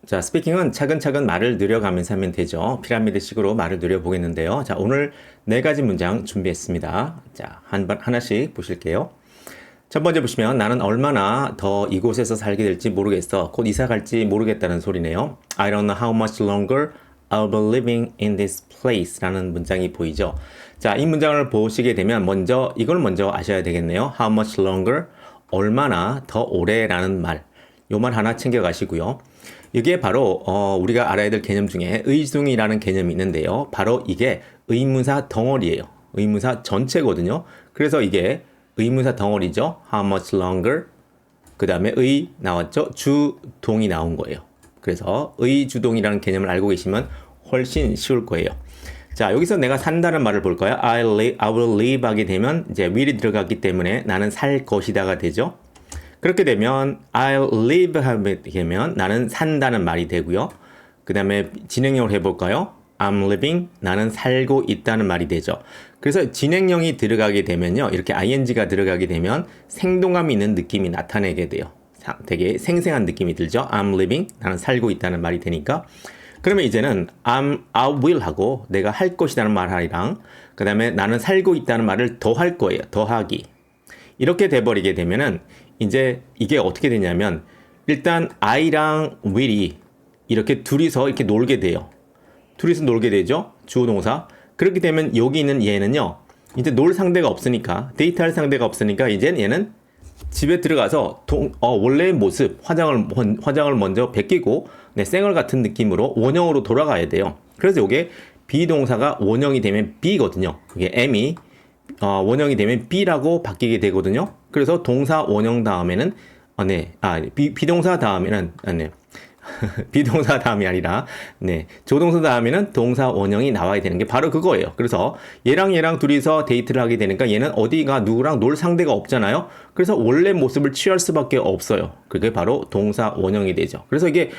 자, 스피킹은 차근차근 말을 늘려가면서 하면 되죠. 피라미드식으로 말을 늘려보겠는데요. 자, 오늘 4가지 문장 준비했습니다. 자, 하나씩 보실게요. 첫 번째 보시면 나는 얼마나 더 이곳에서 살게 될지 모르겠어. 곧 이사 갈지 모르겠다는 소리네요. I don't know how much longer I'll be living in this place 라는 문장이 보이죠. 자, 이 문장을 보시게 되면 이걸 먼저 아셔야 되겠네요. How much longer? 얼마나 더 오래라는 말. 요 말 하나 챙겨 가시고요. 이게 바로 우리가 알아야 될 개념 중에 의주동이라는 개념이 있는데요. 바로 이게 의문사 덩어리예요. 의문사 전체거든요. 그래서 이게 의문사 덩어리죠. How much longer? 그 다음에 의 나왔죠. 주동이 나온 거예요. 그래서 의주동이라는 개념을 알고 계시면 훨씬 쉬울 거예요. 자, 여기서 내가 산다는 말을 볼까요? I will live 하게 되면 이제 will이 들어갔기 때문에 나는 살 것이다가 되죠. 그렇게 되면 I'll live 하게 되면 나는 산다는 말이 되고요. 그 다음에 진행형을 해볼까요? I'm living, 나는 살고 있다는 말이 되죠. 그래서 진행형이 들어가게 되면요. 이렇게 ing가 들어가게 되면 생동감이 있는 느낌이 나타내게 돼요. 되게 생생한 느낌이 들죠. I'm living, 나는 살고 있다는 말이 되니까. 그러면 이제는 I will 하고 내가 할 것이라는 말이랑 그 다음에 나는 살고 있다는 말을 더할 거예요. 더하기. 이렇게 돼버리게 되면은 이제 이게 어떻게 되냐면 일단 I랑 will이 이렇게 둘이서 이렇게 놀게 돼요. 둘이서 놀게 되죠. 주어 동사. 그렇게 되면 여기 있는 얘는요. 이제 놀 상대가 없으니까 데이트할 상대가 없으니까 이제 얘는 집에 들어가서 원래의 모습 화장을 먼저 벗기고 쌩얼 같은 느낌으로 원형으로 돌아가야 돼요. 그래서 이게 비동사가 원형이 되면 B거든요. 그게 M이 원형이 되면 B라고 바뀌게 되거든요. 그래서 동사 원형 다음에는 비동사 다음에는 비동사 다음이 아니라 조동사 다음에는 동사 원형이 나와야 되는 게 바로 그거예요. 그래서 얘랑 둘이서 데이트를 하게 되니까 얘는 어디가 누구랑 놀 상대가 없잖아요. 그래서 원래 모습을 취할 수밖에 없어요. 그게 바로 동사 원형이 되죠. 그래서 이게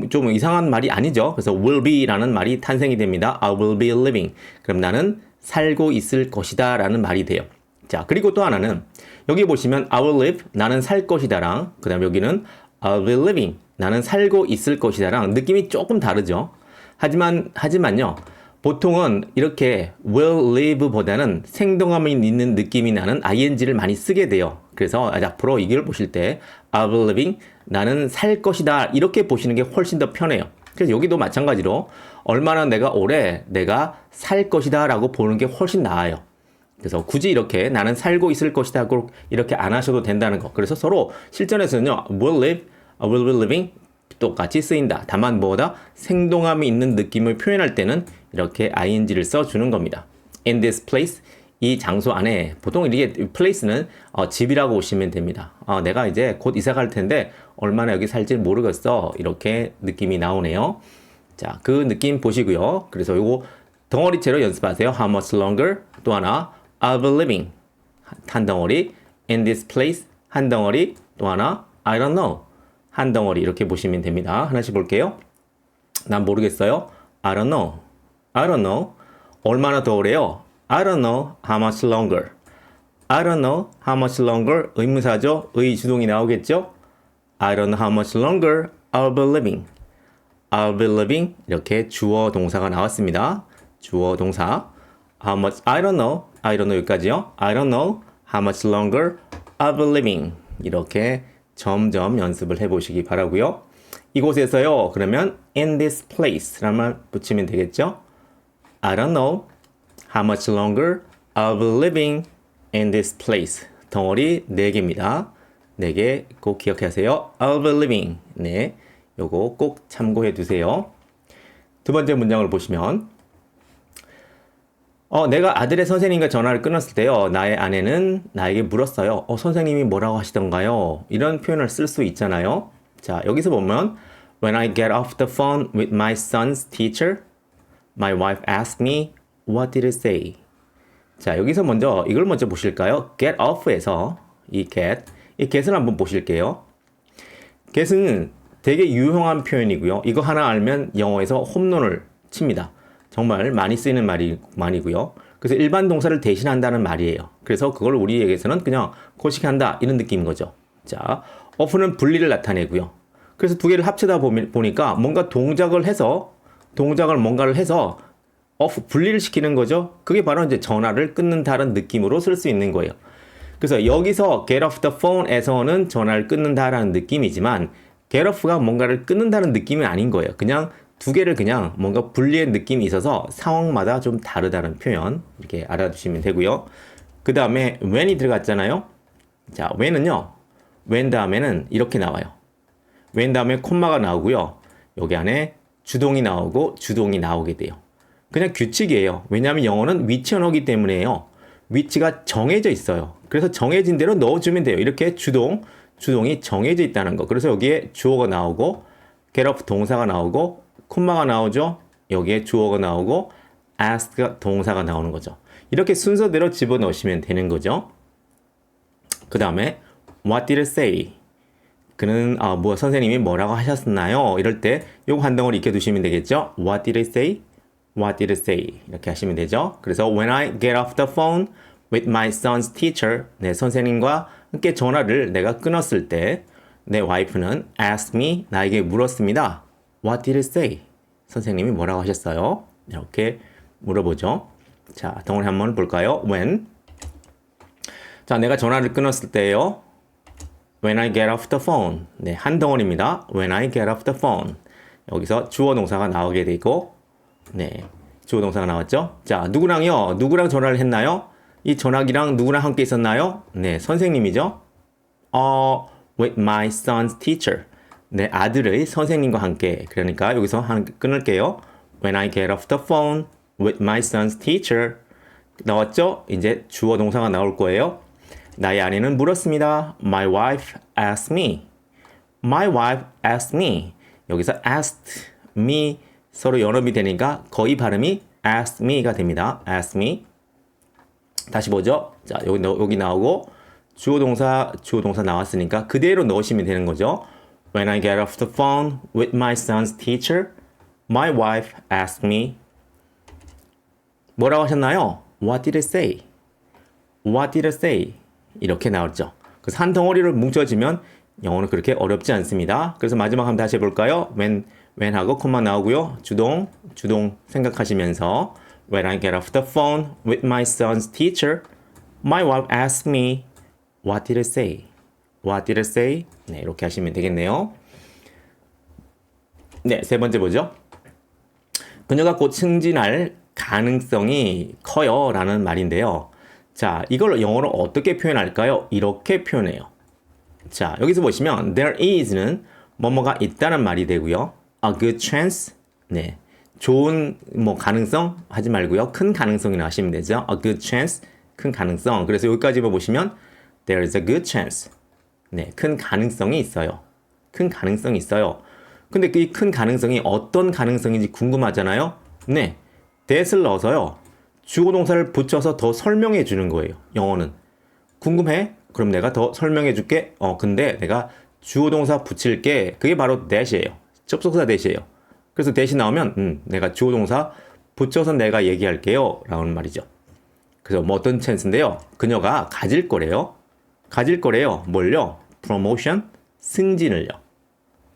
좀 이상한 말이 아니죠. 그래서 will be라는 말이 탄생이 됩니다. I will be living. 그럼 나는 살고 있을 것이다 라는 말이 돼요. 자, 그리고 또 하나는 여기 보시면 I will live, 나는 살 것이다랑 그 다음에 여기는 I'll be living, 나는 살고 있을 것이다랑 느낌이 조금 다르죠. 하지만요, 보통은 이렇게 will live 보다는 생동감이 있는 느낌이 나는 ing를 많이 쓰게 돼요. 그래서 앞으로 이걸 보실 때 I'll be living, 나는 살 것이다 이렇게 보시는 게 훨씬 더 편해요. 그래서 여기도 마찬가지로 얼마나 내가 오래 내가 살 것이다 라고 보는 게 훨씬 나아요. 그래서 굳이 이렇게 나는 살고 있을 것이다 하고 이렇게 안 하셔도 된다는 거. 그래서 서로 실전에서는요. will live, will be living 똑같이 쓰인다. 다만 뭐다? 생동감이 있는 느낌을 표현할 때는 이렇게 ing를 써주는 겁니다. In this place, 이 장소 안에 보통 이게 place는 집이라고 보시면 됩니다. 내가 이제 곧 이사 갈 텐데 얼마나 여기 살지 모르겠어. 이렇게 느낌이 나오네요. 자, 그 느낌 보시고요. 그래서 요거 덩어리째로 연습하세요. How much longer? 또 하나 I'll be living 한 덩어리 in this place 한 덩어리 또 하나 I don't know 한 덩어리 이렇게 보시면 됩니다. 하나씩 볼게요. 난 모르겠어요. I don't know. I don't know. 얼마나 더 오래요? I don't know how much longer. I don't know how much longer 의문사죠. 의주동이 나오겠죠. I don't know how much longer I'll be living. I'll be living 이렇게 주어 동사가 나왔습니다. 주어 동사 how much I don't know 여기까지요. I don't know how much longer I'll be living 이렇게 점점 연습을 해보시기 바라고요. 이곳에서요. 그러면 in this place 라는 말 붙이면 되겠죠. I don't know how much longer I'll be living in this place 덩어리 4개입니다. 4개 꼭 기억하세요. I'll be living 요거 꼭 참고해 두세요. 두 번째 문장을 보시면 내가 아들의 선생님과 전화를 끊었을 때요. 나의 아내는 나에게 물었어요. 선생님이 뭐라고 하시던가요? 이런 표현을 쓸 수 있잖아요. 자, 여기서 보면 When I get off the phone with my son's teacher, my wife asked me, what did it say? 자, 여기서 이걸 먼저 보실까요? get off에서 이 get을 한번 보실게요. get은 되게 유용한 표현이고요. 이거 하나 알면 영어에서 홈런을 칩니다. 정말 많이 쓰이는 말이고요. 그래서 일반 동사를 대신한다는 말이에요. 그래서 그걸 우리에게서는 그냥 고식한다 이런 느낌인 거죠. 자, off는 분리를 나타내고요. 그래서 두 개를 합치다 보니까 뭔가 뭔가를 해서 분리를 시키는 거죠. 그게 바로 이제 전화를 끊는다는 느낌으로 쓸 수 있는 거예요. 그래서 여기서 get off the phone에서는 전화를 끊는다라는 느낌이지만 get off가 뭔가를 끊는다는 느낌이 아닌 거예요. 그냥 두 개를 그냥 뭔가 분리의 느낌이 있어서 상황마다 좀 다르다는 표현 이렇게 알아두시면 되고요. 그 다음에 when이 들어갔잖아요. 자, when 다음에는 이렇게 나와요. when 다음에 콤마가 나오고요. 여기 안에 주동이 나오고 주동이 나오게 돼요. 그냥 규칙이에요. 왜냐하면 영어는 위치 언어기 때문에요. 위치가 정해져 있어요. 그래서 정해진 대로 넣어주면 돼요. 이렇게 주동이 정해져 있다는 거. 그래서 여기에 주어가 나오고 get off 동사가 나오고 콤마가 나오죠. 여기에 주어가 나오고 ask가 동사가 나오는 거죠. 이렇게 순서대로 집어넣으시면 되는 거죠. 그 다음에 what did it say? 그는 선생님이 뭐라고 하셨나요? 이럴 때 요거 한 덩어리 익혀두시면 되겠죠. What did it say? What did it say? 이렇게 하시면 되죠. 그래서 when I get off the phone with my son's teacher, 내 선생님과 함께 전화를 내가 끊었을 때 내 와이프는 asked me, 나에게 물었습니다. What did it say? 선생님이 뭐라고 하셨어요? 이렇게 물어보죠. 자, 덩어리 한번 볼까요? When. 자, 내가 전화를 끊었을 때요. When I get off the phone. 네, 한 덩어리입니다. When I get off the phone. 여기서 주어 동사가 나오게 되고, 네, 주어 동사가 나왔죠. 자, 누구랑 전화를 했나요? 이 전화기랑 누구랑 함께 있었나요? 네, 선생님이죠. With my son's teacher. 내 아들의 선생님과 함께. 그러니까 여기서 끊을게요. When I get off the phone with my son's teacher. 나왔죠? 이제 주어 동사가 나올 거예요. 나의 아내는 물었습니다. My wife asked me. My wife asked me. 여기서 asked me 서로 연업이 되니까 거의 발음이 asked me가 됩니다. asked me. 다시 보죠. 자, 여기 나오고 주어 동사 나왔으니까 그대로 넣으시면 되는 거죠. When I get off the phone with my son's teacher, my wife asked me. 뭐라고 하셨나요? What did it say? What did it say? 이렇게 나왔죠. 그래서 한 덩어리로 뭉쳐지면 영어는 그렇게 어렵지 않습니다. 그래서 마지막 한번 다시 해볼까요? when하고 콤마 나오고요. 주동 생각하시면서 When I get off the phone with my son's teacher, my wife asked me, What did it say? What did it say? 네, 이렇게 하시면 되겠네요. 네, 세 번째 보죠. 그녀가 곧 승진할 가능성이 커요 라는 말인데요. 자, 이걸 영어로 어떻게 표현할까요? 이렇게 표현해요. 자, 여기서 보시면 there is는 뭐뭐가 있다는 말이 되고요. A good chance. 네. 좋은 가능성 하지 말고요. 큰 가능성이나 하시면 되죠. A good chance. 큰 가능성. 그래서 여기까지 보시면 there is a good chance. 네, 큰 가능성이 있어요. 큰 가능성이 있어요. 근데 이 큰 가능성이 어떤 가능성인지 궁금하잖아요. 네. that을 넣어서요. 주어 동사를 붙여서 더 설명해 주는 거예요. 영어는. 궁금해? 그럼 내가 더 설명해 줄게. 근데 내가 주어 동사 붙일게. 그게 바로 that이에요. 접속사 that이에요. 그래서 that이 나오면 내가 주어 동사 붙여서 내가 얘기할게요. 라는 말이죠. 그래서 어떤 찬스인데요. 그녀가 가질 거래요. 뭘요? promotion, 승진을요.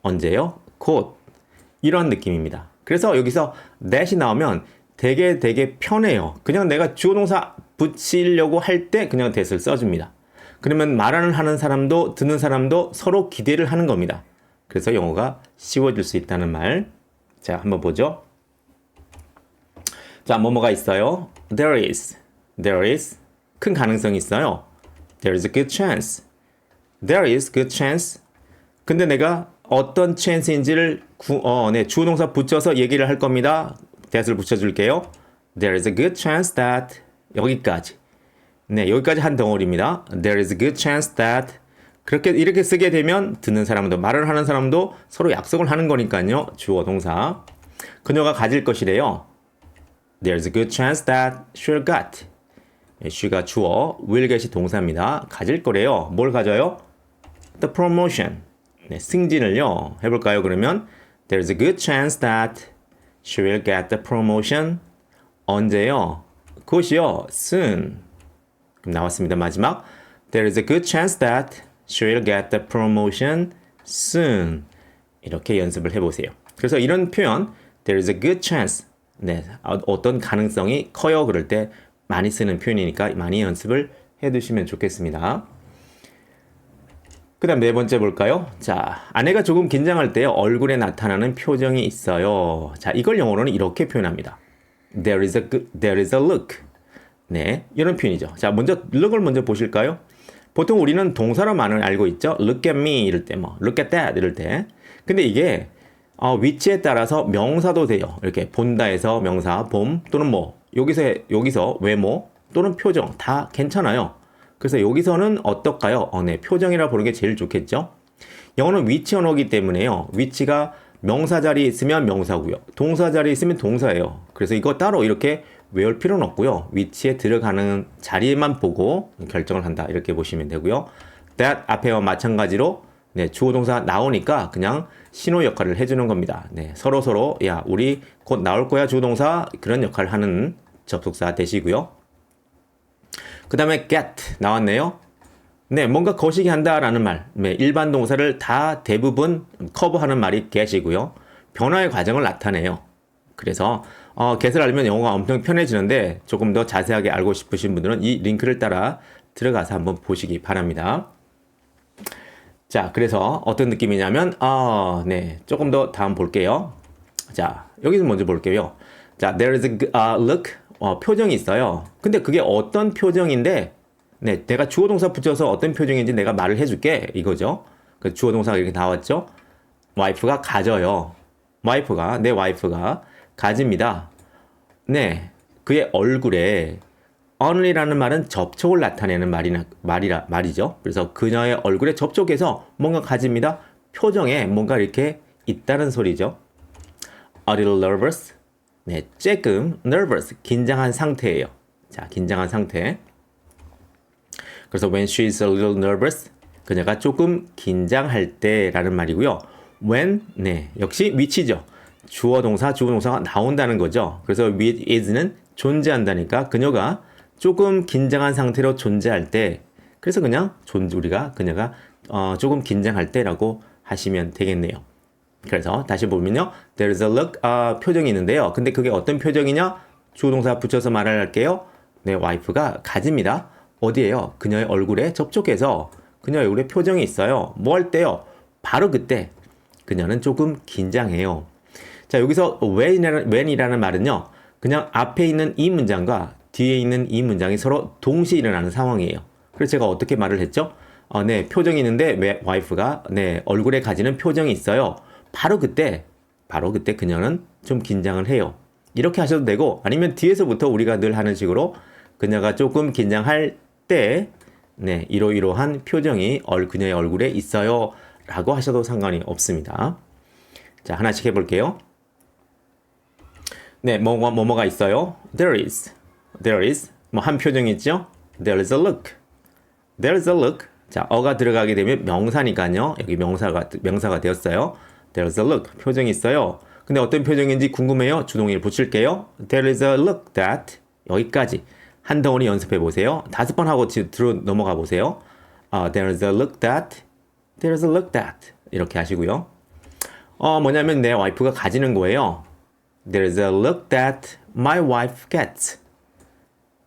언제요? 곧. 이런 느낌입니다. 그래서 여기서 that이 나오면 되게 편해요. 그냥 내가 주어 동사 붙이려고 할 때 그냥 that을 써줍니다. 그러면 하는 사람도 듣는 사람도 서로 기대를 하는 겁니다. 그래서 영어가 쉬워질 수 있다는 말. 자, 한번 보죠. 자, 뭐뭐가 있어요? There is. 큰 가능성이 있어요. There is a good chance. There is good chance. 근데 내가 어떤 chance인지를 주어 동사 붙여서 얘기를 할 겁니다. that을 붙여줄게요. There is a good chance that 여기까지. 네, 여기까지 한 덩어리입니다. There is a good chance that 이렇게 쓰게 되면 듣는 사람도 말을 하는 사람도 서로 약속을 하는 거니까요. 주어 동사. 그녀가 가질 것이래요. There's a good chance that she'll get. she가 주어, will get이 동사입니다. 가질 거래요. 뭘 가져요? The promotion. 네, 승진을요. 해볼까요? 그러면 There's a good chance that she will get the promotion. 언제요? 그것이요. soon. 그럼 나왔습니다. 마지막. There is a good chance that she will get the promotion soon. 이렇게 연습을 해보세요. 그래서 이런 표현, there is a good chance. 네, 어떤 가능성이 커요. 그럴 때 많이 쓰는 표현이니까 많이 연습을 해두시면 좋겠습니다. 그 다음 네 번째 볼까요? 자, 아내가 조금 긴장할 때 얼굴에 나타나는 표정이 있어요. 자, 이걸 영어로는 이렇게 표현합니다. There is a look. 네, 이런 표현이죠. 자, 먼저 look을 먼저 보실까요? 보통 우리는 동사로만을 알고 있죠. Look at me 이럴 때, 뭐 look at that 이럴 때. 근데 이게 위치에 따라서 명사도 돼요. 이렇게 본다에서 명사, 봄 또는 뭐 여기서 외모 또는 표정 다 괜찮아요. 그래서 여기서는 어떨까요? 네, 표정이라 보는 게 제일 좋겠죠. 영어는 위치 언어이기 때문에요. 위치가 명사 자리에 있으면 명사고요. 동사 자리에 있으면 동사예요. 그래서 이거 따로 이렇게 외울 필요는 없고요. 위치에 들어가는 자리에만 보고 결정을 한다. 이렇게 보시면 되고요. that 앞에와 마찬가지로 네, 주어 동사 나오니까 그냥 신호 역할을 해주는 겁니다. 네, 서로 야 우리 곧 나올 거야 주어 동사 그런 역할을 하는 접속사 되시고요. 그 다음에 get 나왔네요. 네, 뭔가 거시기 한다라는 말. 네, 일반 동사를 다 대부분 커버하는 말이 get이고요. 변화의 과정을 나타내요. 그래서 get을 알면 영어가 엄청 편해지는데 조금 더 자세하게 알고 싶으신 분들은 이 링크를 따라 들어가서 한번 보시기 바랍니다. 자, 그래서 어떤 느낌이냐면 네, 조금 더 다음 볼게요. 자, 여기서 먼저 볼게요. 자, there is a look. 표정이 있어요. 근데 그게 어떤 표정인데, 네, 내가 주어 동사 붙여서 어떤 표정인지 내가 말을 해줄게. 이거죠. 그 주어 동사가 이렇게 나왔죠. 와이프가 가져요. 내 와이프가 가집니다. 네, 그의 얼굴에 only라는 말은 접촉을 나타내는 말이죠. 그래서 그녀의 얼굴에 접촉해서 뭔가 가집니다. 표정에 뭔가 이렇게 있다는 소리죠. A little nervous. 네, 조금 nervous, 긴장한 상태예요. 자, 긴장한 상태. 그래서 when she is a little nervous, 그녀가 조금 긴장할 때라는 말이고요. when, 네, 역시 위치죠. 주어 동사가 나온다는 거죠. 그래서 with is는 존재한다니까 그녀가 조금 긴장한 상태로 존재할 때, 그래서 그냥 그녀가 조금 긴장할 때라고 하시면 되겠네요. 그래서 다시 보면요. There is a look, 표정이 있는데요. 근데 그게 어떤 표정이냐? 주어 동사 붙여서 말을 할게요. 네, 와이프가 가집니다. 어디에요? 그녀의 얼굴에 접촉해서 그녀의 얼굴에 표정이 있어요. 뭐 할 때요? 바로 그때 그녀는 조금 긴장해요. 자, 여기서 when이라는 말은요. 그냥 앞에 있는 이 문장과 뒤에 있는 이 문장이 서로 동시에 일어나는 상황이에요. 그래서 제가 어떻게 말을 했죠? 네, 표정이 있는데 와이프가 네, 얼굴에 가지는 표정이 있어요. 바로 그때 그녀는 좀 긴장을 해요. 이렇게 하셔도 되고, 아니면 뒤에서부터 우리가 늘 하는 식으로 그녀가 조금 긴장할 때, 네, 이러이러한 표정이 그녀의 얼굴에 있어요. 라고 하셔도 상관이 없습니다. 자, 하나씩 해볼게요. 네, 뭐가 있어요? There is. 뭐 한 표정이 있죠? There is a look. 자, 어가 들어가게 되면 명사니까요. 여기 명사가 되었어요. There's a look. 표정이 있어요. 근데 어떤 표정인지 궁금해요? 주동의를 붙일게요. There is a look that. 여기까지. 한 덩어리 연습해 보세요. 5번 하고 들어 넘어가 보세요. There is a look that. There is a look that. 이렇게 하시고요. 뭐냐면 내 와이프가 가지는 거예요. There is a look that my wife gets.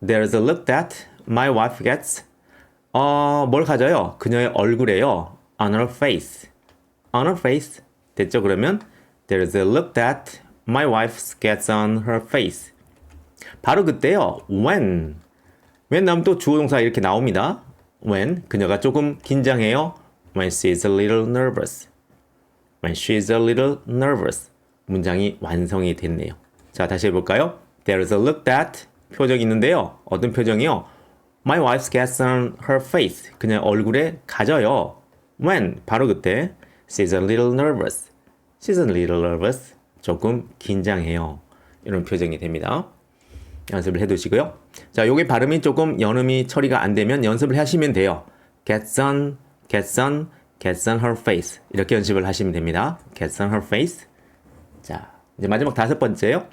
There is a look that my wife gets. 뭘 가져요? 그녀의 얼굴에요. On her face. On her face. 됐죠? 그러면 There is a look that my wife gets on her face. 바로 그때요. When 나오면 또 주어 동사 이렇게 나옵니다. When 그녀가 조금 긴장해요. When she is a little nervous. When she is a little nervous. 문장이 완성이 됐네요. 자, 다시 해볼까요? There is a look that 표정이 있는데요. 어떤 표정이요? My wife gets on her face. 그냥 얼굴에 가져요. When 바로 그때 She's a little nervous. She's a little nervous. 조금 긴장해요. 이런 표정이 됩니다. 연습을 해두시고요. 자, 요게 발음이 조금 연음이 처리가 안 되면 연습을 하시면 돼요. Gets on her face. 이렇게 연습을 하시면 됩니다. Gets on her face. 자, 이제 마지막 5번째요.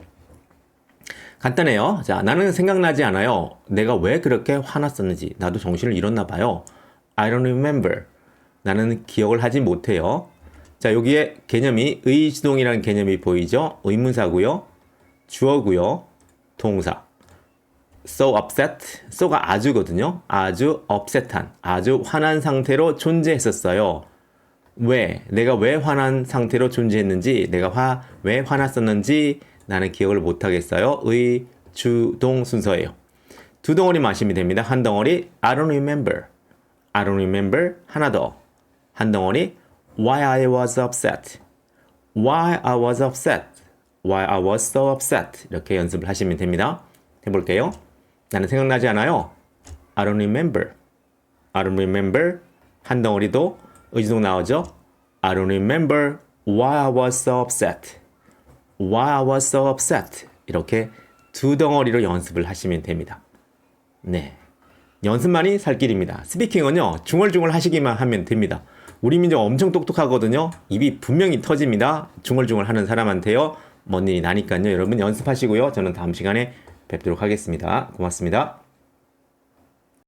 간단해요. 자, 나는 생각나지 않아요. 내가 왜 그렇게 화났었는지. 나도 정신을 잃었나 봐요. I don't remember. 나는 기억을 하지 못해요. 자, 여기에 개념이 의주동이라는 개념이 보이죠? 의문사고요. 주어고요. 동사. So upset. so가 아주거든요. 아주 upset한, 아주 화난 상태로 존재했었어요. 왜? 내가 왜 화난 상태로 존재했는지, 내가 왜 화났었는지 나는 기억을 못하겠어요. 의, 주, 동 순서예요. 두 덩어리 마시면 됩니다. 한 덩어리 I don't remember. I don't remember. 하나 더. 한 덩어리 Why I was upset. Why I was upset. Why I was so upset. 이렇게 연습을 하시면 됩니다. 해볼게요. 나는 생각나지 않아요. I don't remember. I don't remember. 한 덩어리도 의주동 나오죠. I don't remember why I was so upset. Why I was so upset. 이렇게 두 덩어리로 연습을 하시면 됩니다. 네, 연습만이 살 길입니다. 스피킹은요, 중얼중얼 하시기만 하면 됩니다. 우리 민족 엄청 똑똑하거든요. 입이 분명히 터집니다. 중얼중얼 하는 사람한테요. 먼 일이 나니까요. 여러분 연습하시고요. 저는 다음 시간에 뵙도록 하겠습니다. 고맙습니다.